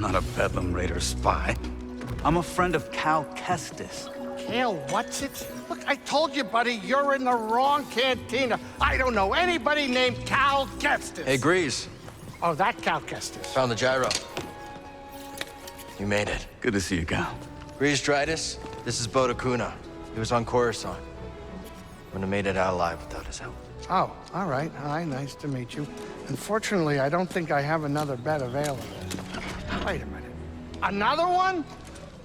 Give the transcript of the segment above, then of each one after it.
not a Bedlam Raider spy. I'm a friend of Cal Kestis. Cal, what's it? Look, I told you, buddy, you're in the wrong cantina. I don't know anybody named Cal Kestis. Hey, Grease. Oh, that Cal Kestis. Found the gyro. You made it. Good to see you, Cal. Grease Dritus, this is Bodakuna. He was on Coruscant. Wouldn't have made it out alive without his help. Oh, all right. Hi, nice to meet you. Unfortunately, I don't think I have another bed available. Wait a minute. Another one?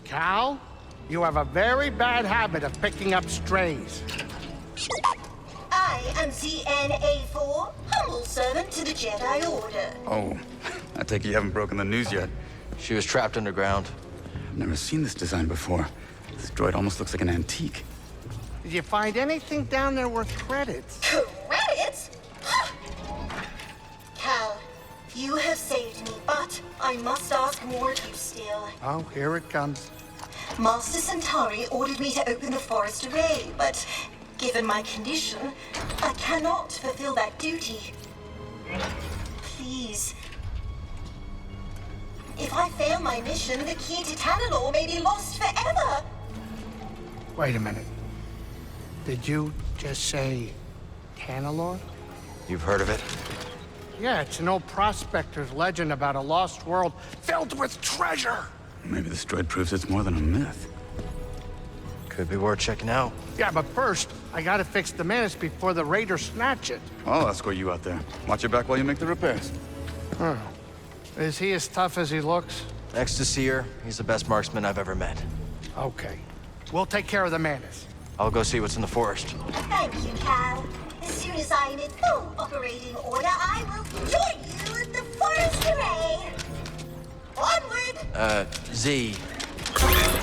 Cal, you have a very bad habit of picking up strays. I am ZNA4, humble servant to the Jedi Order. Oh, I take it you haven't broken the news yet. She was trapped underground. I've never seen this design before. This droid almost looks like an antique. Did you find anything down there worth credits? Credits? Cal, you have saved me, but I must ask more of you still. Oh, here it comes. Master Centauri ordered me to open the forest array, but given my condition, I cannot fulfill that duty. Please. If I fail my mission, the key to Tanalorr may be lost forever. Wait a minute. Did you just say Tanalorr? You've heard of it? Yeah, it's an old prospector's legend about a lost world filled with treasure. Maybe this droid proves it's more than a myth. Could be worth checking out. Yeah, but first, I gotta fix the menace before the raiders snatch it. I'll escort you out there. Watch your back while you make the repairs. Huh. Is he as tough as he looks? Next to Seer, he's the best marksman I've ever met. Okay. We'll take care of the menace. I'll go see what's in the forest. Thank you, Cal. As soon as I am in full operating order, I will join you at the forest array. Onward! Z.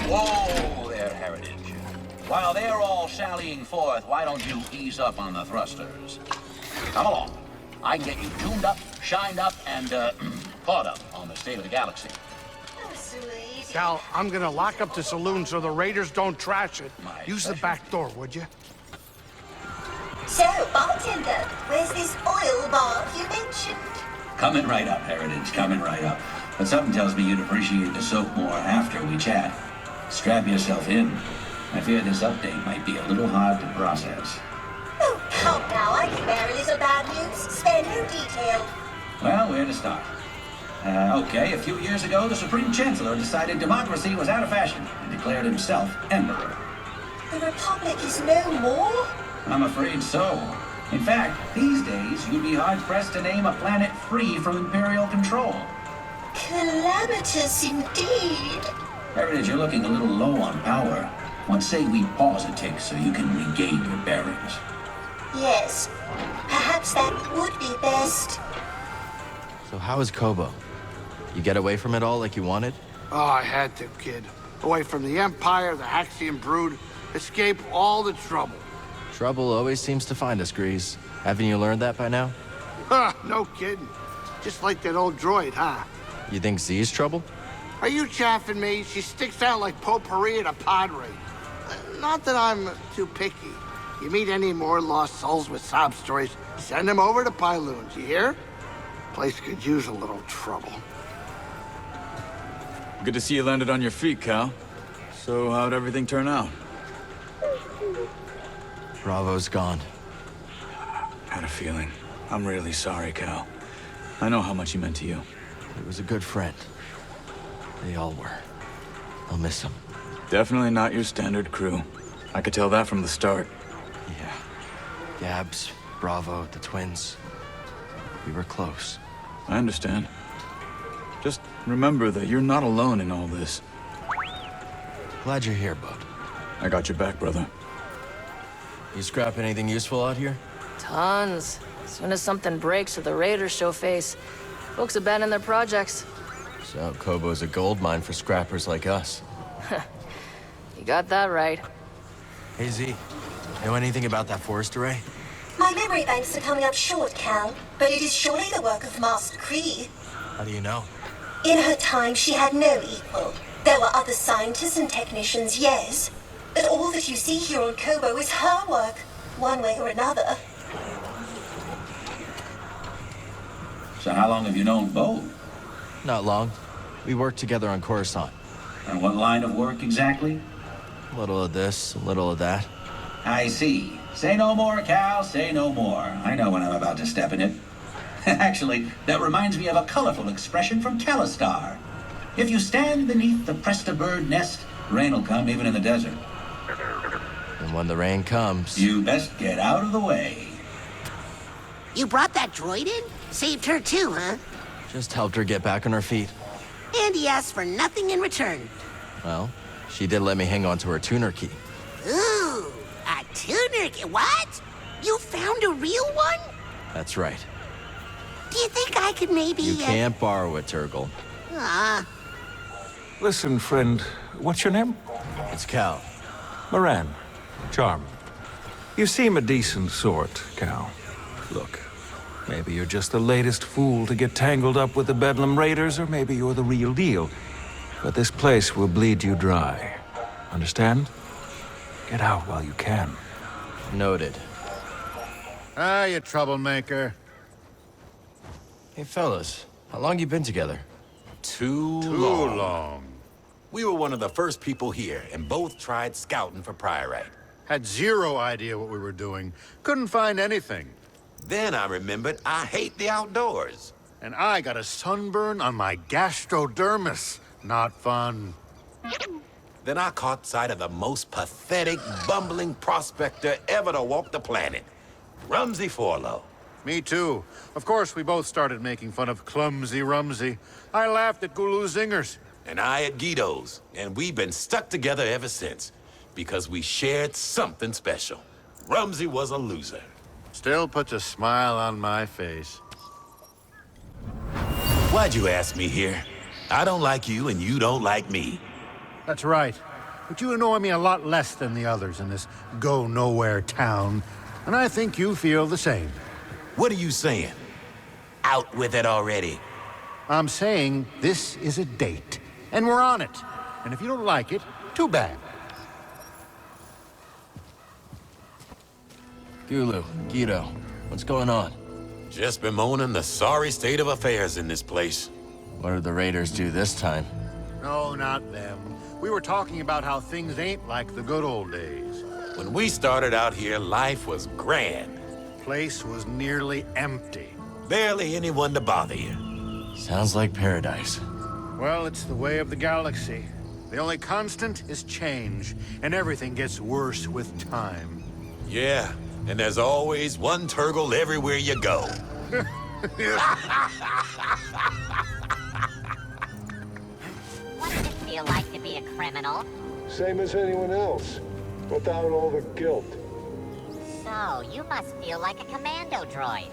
Whoa there, Heritage. While they're all sallying forth, why don't you ease up on the thrusters? Come along. I can get you tuned up, shined up, and, caught up on the state of the galaxy. Oh, sweet. Cal, I'm gonna lock up the saloon so the raiders don't trash it. My Use the pleasure. back door, would you? So, bartender, where's this oil bath you mentioned? Coming right up, Heritage, coming right up. But something tells me you'd appreciate the soap more after we chat. Strap yourself in. I fear this update might be a little hard to process. Oh, come now, I can bear a little bad news. Spare no detail. Well, where to start? Okay, a few years ago, the Supreme Chancellor decided democracy was out of fashion and declared himself Emperor. The Republic is no more? I'm afraid so. In fact, these days, you'd be hard-pressed to name a planet free from Imperial control. Calamitous indeed. Heritage, you're looking a little low on power. What say we pause a tick so you can regain your bearings? Yes, perhaps that would be best. So how is Koboh? You get away from it all like you wanted? Oh, I had to, kid. Away from the Empire, the Haxian brood, escape all the trouble. Trouble always seems to find us, Grease. Haven't you learned that by now? Ha, no kidding. Just like that old droid, huh? You think Z's trouble? Are you chaffing me? She sticks out like potpourri at a padre. Not that I'm too picky. You meet any more lost souls with sob stories, send them over to Pyloons, you hear? Place could use a little trouble. Good to see you landed on your feet, Cal. So how'd everything turn out? Bravo's gone. Had a feeling. I'm really sorry, Cal. I know how much he meant to you. He was a good friend. They all were. I'll miss him. Definitely not your standard crew. I could tell that from the start. Yeah. Gabs, Bravo, the twins. We were close. I understand. Just remember that you're not alone in all this. Glad you're here, Bud. I got your back, brother. You scrap anything useful out here? Tons. As soon as something breaks or the raiders show face, folks abandon their projects. So Koboh's a gold mine for scrappers like us. You got that right. Hey, Z. Know anything about that forest array? My memory banks are coming up short, Cal, but it is surely the work of Master Kree. How do you know? In her time, she had no equal. There were other scientists and technicians, yes, but all that you see here on Koboh is her work, one way or another. So how long have you known Bo? Not long. We worked together on Coruscant. And what line of work exactly? A little of this, a little of that. I see. Say no more, Cal, say no more. I know when I'm about to step in it. Actually, that reminds me of a colorful expression from Calistar. If you stand beneath the Presta bird nest, rain'll come even in the desert. And when the rain comes... You best get out of the way. You brought that droid in? Saved her too, huh? Just helped her get back on her feet. And he asked for nothing in return. Well, she did let me hang on to her tuner key. Ooh, a tuner key. What? You found a real one? That's right. Do you think I could maybe... You can't borrow it, Turgle. Listen, friend, what's your name? It's Cal. Moran. Charm. You seem a decent sort, Cal. Look, maybe you're just the latest fool to get tangled up with the Bedlam Raiders, or maybe you're the real deal. But this place will bleed you dry. Understand? Get out while you can. Noted. Ah, you troublemaker. Hey, fellas. How long you been together? Too long. We were one of the first people here, and both tried scouting for Priorite. Had zero idea what we were doing. Couldn't find anything. Then I remembered I hate the outdoors. And I got a sunburn on my gastrodermis. Not fun. Then I caught sight of the most pathetic, bumbling prospector ever to walk the planet. Rumsey Forlow. Me too. Of course, we both started making fun of Clumsy Rumsey. I laughed at Gulu Zingers. And I at Guido's. And we've been stuck together ever since. Because we shared something special. Rumsey was a loser. Still puts a smile on my face. Why'd you ask me here? I don't like you and you don't like me. That's right. But you annoy me a lot less than the others in this go-nowhere town. And I think you feel the same. What are you saying? Out with it already. I'm saying this is a date. And we're on it. And if you don't like it, too bad. Gulu, Guido, what's going on? Just bemoaning the sorry state of affairs in this place. What did the Raiders do this time? No, not them. We were talking about how things ain't like the good old days. When we started out here, life was grand. Place was nearly empty. Barely anyone to bother you. Sounds like paradise. Well, it's the way of the galaxy. The only constant is change, and everything gets worse with time. Yeah, and there's always one Turgle everywhere you go. What does it feel like to be a criminal? Same as anyone else, without all the guilt. So, you must feel like a commando droid.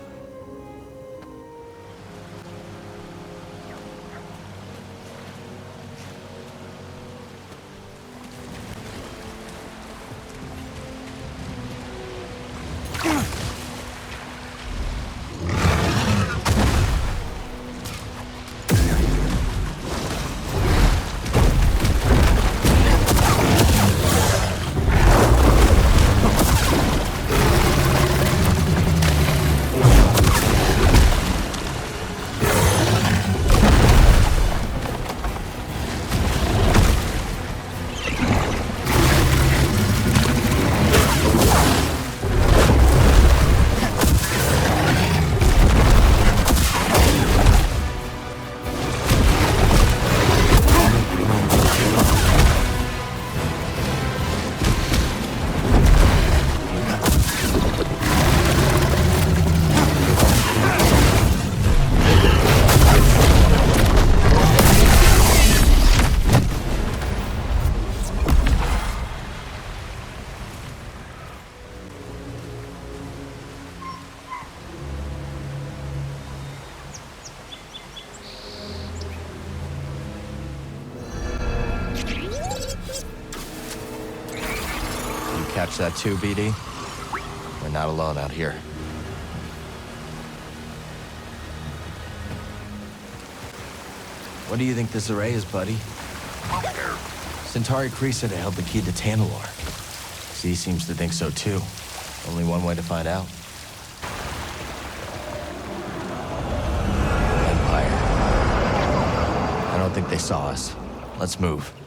Catch that too, BD? We're not alone out here. What do you think this array is, buddy? Centauri Kree said it held the key to Tanalorr. Z seems to think so too. Only one way to find out. Empire. I don't don't think they saw us. Let's move.